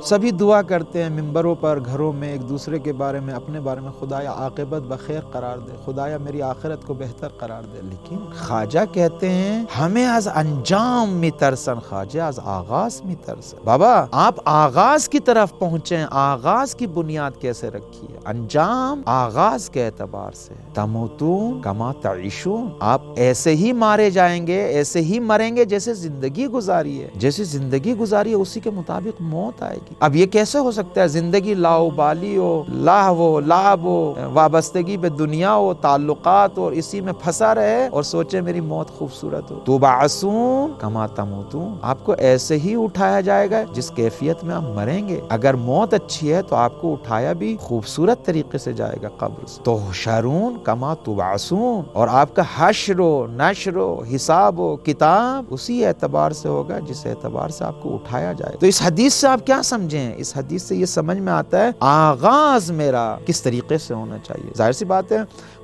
سبھی دعا کرتے ہیں ممبروں پر، گھروں میں، ایک دوسرے کے بارے میں، اپنے بارے میں، خدایا عاقبت بخیر قرار دے، خدایا میری آخرت کو بہتر قرار دے۔ لیکن خواجہ کہتے ہیں ہمیں از انجام میترسن، خواجہ از آغاز میترسن۔ بابا آپ آغاز کی طرف پہنچیں، آغاز کی بنیاد کیسے رکھی ہے؟ انجام آغاز کے اعتبار سے، تموتون کما تعیشون، آپ ایسے ہی مارے جائیں گے، ایسے ہی مریں گے جیسے زندگی گزاری ہے، جیسے زندگی گزاری ہے اسی کے مطابق موت آئے گی۔ اب یہ کیسے ہو سکتا ہے زندگی لاؤبالی ہو، لاہو ہو، لعب ہو، وابستگی پہ دنیا ہو، تعلقات ہو، اور اسی میں پھنسا رہے اور سوچے میری موت خوبصورت ہو۔ تبعثون کما تموتون، آپ کو ایسے ہی اٹھایا جائے گا جس کیفیت میں آپ مریں گے۔ اگر موت اچھی ہے تو آپ کو اٹھایا بھی خوبصورت طریقے سے جائے گا قبر سے۔ تحشرون کما تبعثون، اور آپ کا حشر و نشر و حساب و کتاب اسی اعتبار سے ہوگا جس اعتبار سے آپ کو اٹھایا جائے۔ تو اس حدیث سے آپ کیا سمجھیں؟ اس حدیث سے یہ سمجھ میں آتا ہے آغاز میرا کس طریقے سے ہونا چاہیے۔ ظاہر سی بات ہے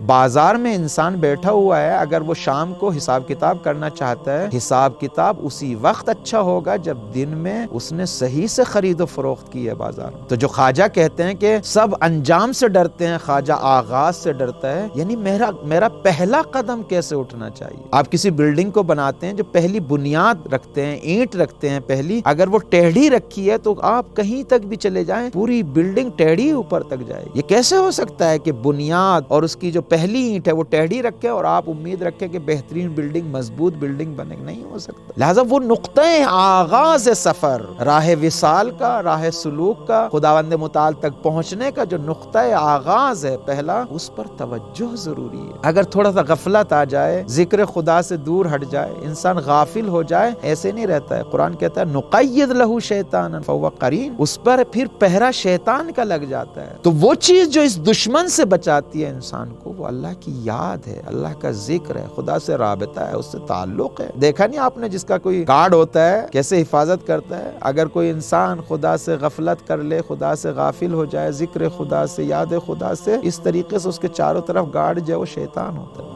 بازار میں انسان بیٹھا ہوا ہے، اگر وہ شام کو حساب کتاب کرنا چاہتا ہے، حساب کتاب اسی وقت اچھا ہوگا جب دن میں اس نے صحیح سے خرید و فروخت کی ہے بازار میں۔ تو جو خواجہ کہتے ہیں کہ سب انجام سے ڈرتے ہیں، خواجہ آغاز سے ڈرتا ہے، یعنی میرا پہلا قدم کیسے اٹھنا چاہیے۔ آپ کسی بلڈنگ کو بناتے ہیں، جو پہلی بنیاد رکھتے ہیں، اینٹ رکھتے ہیں پہلی، اگر وہ ٹیڑھی رکھی ہے تو آپ کہیں تک بھی چلے جائیں پوری بلڈنگ ٹیڑھی اوپر تک جائے۔ یہ کیسے ہو سکتا ہے کہ بنیاد اور اس کی جو پہلی اینٹ ہے وہ ٹیڑھی رکھے اور آپ امید رکھیں کہ بہترین بلڈنگ، مضبوط بلڈنگ بنے؟ نہیں ہو سکتا۔ لہذا وہ نقطہ آغاز سفر، راہ وصال کا، راہ سلوک کا، خداوند متعال تک پہنچنے کا جو نقطہ آغاز ہے پہلا، اس پر توجہ ضروری ہے۔ اگر تھوڑا سا غفلت آ جائے، ذکر خدا سے دور ہٹ جائے، انسان غافل ہو جائے، ایسے نہیں رہتا ہے۔ قرآن کہتا ہے نقید لہ شیطانا فہو قرین، اس پر پھر پہرا شیطان کا لگ جاتا ہے۔ تو وہ چیز جو اس دشمن سے بچاتی ہے انسان کو، وہ اللہ کی یاد ہے، اللہ کا ذکر ہے، خدا سے رابطہ ہے، اس سے تعلق ہے۔ دیکھا نہیں آپ نے جس کا کوئی گارڈ ہوتا ہے کیسے حفاظت کرتا ہے؟ اگر کوئی انسان خدا سے غفلت کر لے، خدا سے غافل ہو جائے، ذکر خدا سے، یاد خدا سے، اس طریقے سے اس کے چاروں طرف گارڈ جو ہے وہ شیطان ہوتا ہے۔